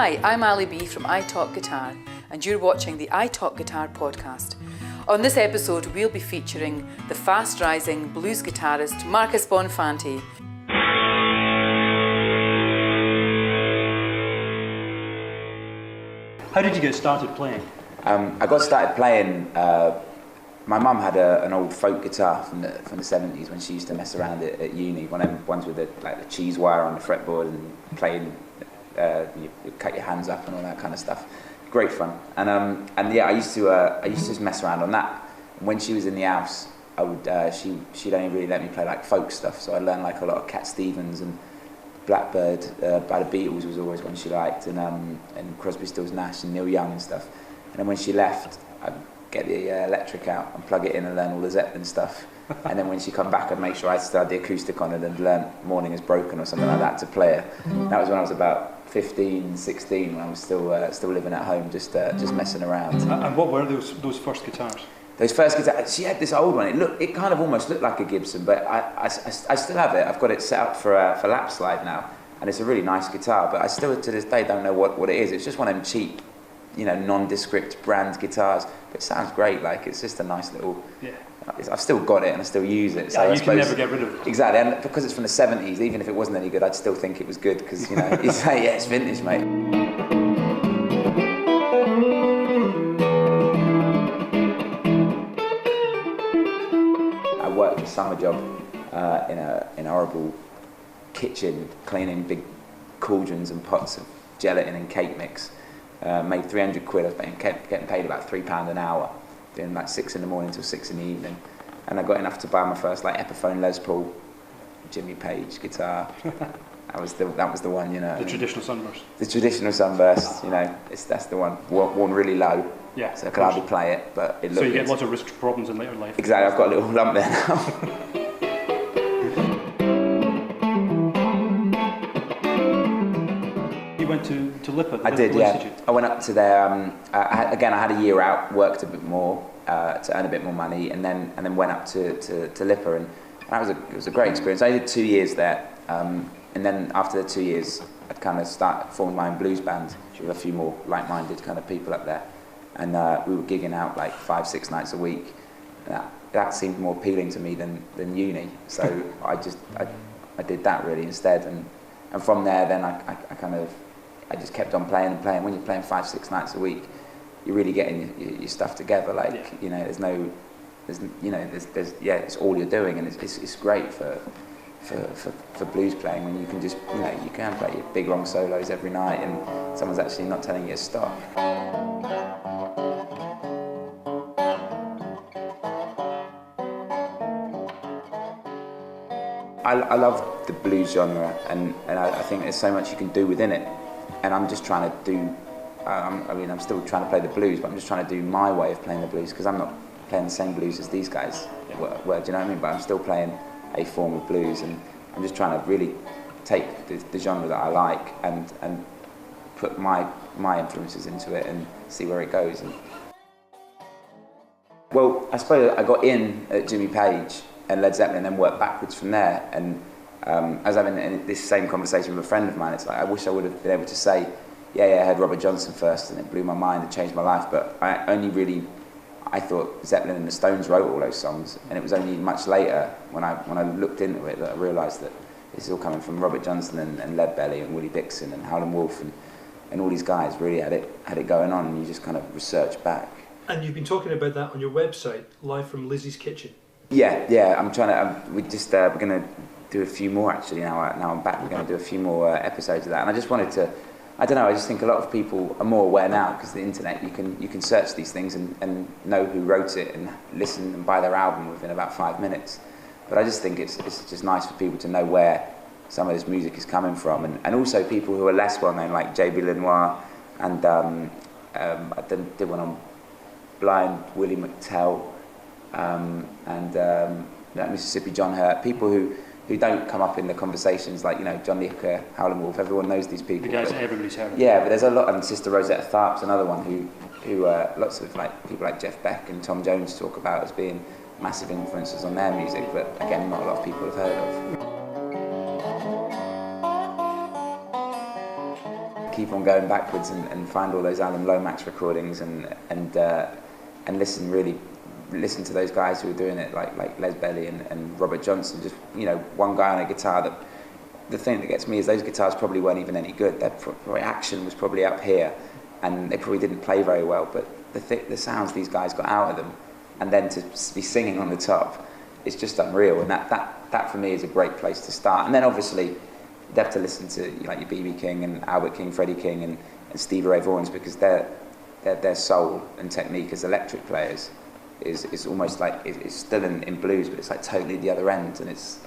Hi, I'm Ali B from iTalk Guitar, and you're watching the iTalk Guitar podcast. On this episode, we'll be featuring the fast-rising blues guitarist Marcus Bonfanti. How did you get started playing? I got started playing. My mum had an old folk guitar from the 70s when she used to mess around at uni. One of them ones with the cheese wire on the fretboard and playing. You cut your hands up and all that kind of stuff. Great fun. And yeah, I used to just mess around on that. When she was in the house, I would she'd only really let me play like folk stuff. So I learned like a lot of Cat Stevens and Blackbird by the Beatles was always one she liked, and Crosby, Stills, Nash and Neil Young and stuff. And then when she left, I'd get the electric out and plug it in and learn all the Zeppelin stuff. And then when she come back, I'd make sure I still had the acoustic on it and learn Morning Is Broken or something like that to play it. That was when I was about 15, 16, when I was still living at home, just messing around. And what were those first guitars? Those first guitars, she had this old one. It kind of almost looked like a Gibson, but I still have it. I've got it set up for lap slide now, and it's a really nice guitar. But I still to this day don't know what it is. It's just one of them cheap, nondescript brand guitars. But it sounds great. Like it's just a nice little. Yeah. I've still got it and I still use it. So yeah, you can never get rid of it. Exactly, and because it's from the 70s, even if it wasn't any good, I'd still think it was good because you say, yeah, it's vintage, mate. I worked a summer job in a horrible kitchen, cleaning big cauldrons and pots of gelatin and cake mix. Made 300 quid. I was getting paid about £3 an hour, doing like 6 in the morning till 6 in the evening, and I got enough to buy my first like Epiphone Les Paul, Jimmy Page guitar. That was the one, The traditional sunburst. The traditional sunburst, that's the one. Worn really low. Yeah. So I could hardly play it, but it looked. So you get good. lots of wrist problems in later life. Exactly. I've got a little lump there now. You went to Lipa. I did, yeah. Institute. I went up to there. I had a year out, worked a bit more to earn a bit more money, and then went up to Lipa, and it was a great experience. I did 2 years there, and then after the 2 years, I'd kind of formed my own blues band with a few more like-minded kind of people up there, and we were gigging out like 5-6 nights a week. And that seemed more appealing to me than uni, so I did that really instead, and from there then I just kept on playing and playing. When you're playing 5-6 nights a week, you're really getting your stuff together. It's all you're doing, and it's great for blues playing when you can just you can play your big long solos every night, and someone's actually not telling you to stop. I love the blues genre, and I think there's so much you can do within it. And I'm just trying to do, I'm still trying to play the blues, but I'm just trying to do my way of playing the blues, because I'm not playing the same blues as these guys were, do you know what I mean? But I'm still playing a form of blues, and I'm just trying to really take the genre that I like and put my influences into it and see where it goes. Well, I suppose I got in at Jimmy Page and Led Zeppelin, and then worked backwards from there. And I was having this same conversation with a friend of mine. It's like, I wish I would have been able to say, I heard Robert Johnson first, and it blew my mind and changed my life. But I thought Zeppelin and the Stones wrote all those songs, and it was only much later when I looked into it that I realised that this is all coming from Robert Johnson and Lead Belly and Willie Dixon and Howlin' Wolf and all these guys really had it going on, and you just kind of research back. And you've been talking about that on your website, Live from Lizzie's Kitchen. Yeah. I'm trying to. We're going to do a few more actually. Now I'm back. We're going to do a few more episodes of that. And I just wanted to. I don't know. I just think a lot of people are more aware now because the internet. You can search these things and know who wrote it and listen and buy their album within about 5 minutes. But I just think it's just nice for people to know where some of this music is coming from, and also people who are less well known, like J.B. Lenoir, and I did one on Blind Willie McTell. Mississippi John Hurt, people who don't come up in the conversations like John Lee Howlin' Wolf. Everyone knows these people. The guys that everybody's heard of. Yeah, but there's a lot, and Sister Rosetta Tharpe's another one who lots of people like Jeff Beck and Tom Jones talk about as being massive influences on their music, but again, not a lot of people have heard of. keep on going backwards and find all those Alan Lomax recordings and listen to those guys who were doing it, like Les Belly and Robert Johnson. Just, you know, one guy on a guitar. That the thing that gets me is those guitars probably weren't even any good. Their action was probably up here, and they probably didn't play very well. But the sounds these guys got out of them, and then to be singing on the top, it's just unreal. And that for me is a great place to start. And then obviously you have to listen to, like, your B.B. King and Albert King, Freddie King and Stevie Ray Vaughans, because their soul and technique as electric players is almost like it's still in blues, but it's like totally the other end. And there's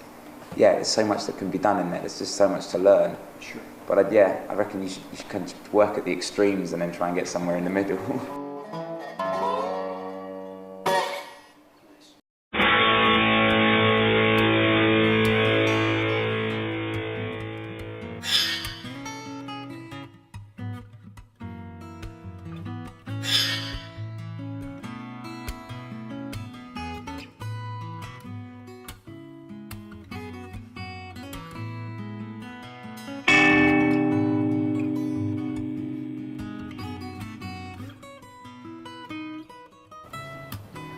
so much that can be done in there. There's just so much to learn. Sure. But I reckon you should kind of work at the extremes and then try and get somewhere in the middle.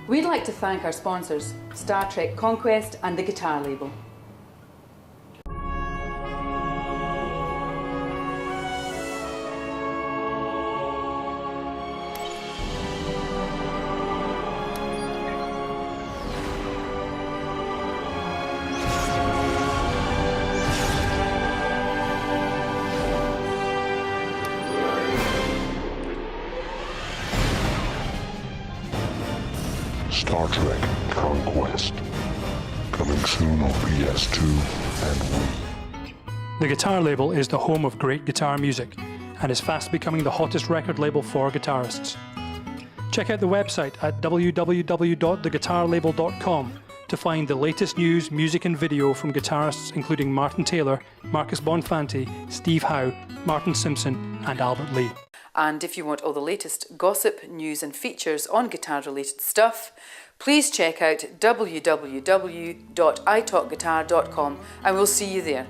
We'd like to thank our sponsors, Star Trek Conquest and the Guitar Label. Star Trek Conquest. Coming soon on PS2 and Wii. The Guitar Label is the home of great guitar music and is fast becoming the hottest record label for guitarists. Check out the website at www.theguitarlabel.com to find the latest news, music and video from guitarists including Martin Taylor, Marcus Bonfanti, Steve Howe, Martin Simpson and Albert Lee. And if you want all the latest gossip, news and features on guitar-related stuff, please check out www.italkguitar.com and we'll see you there.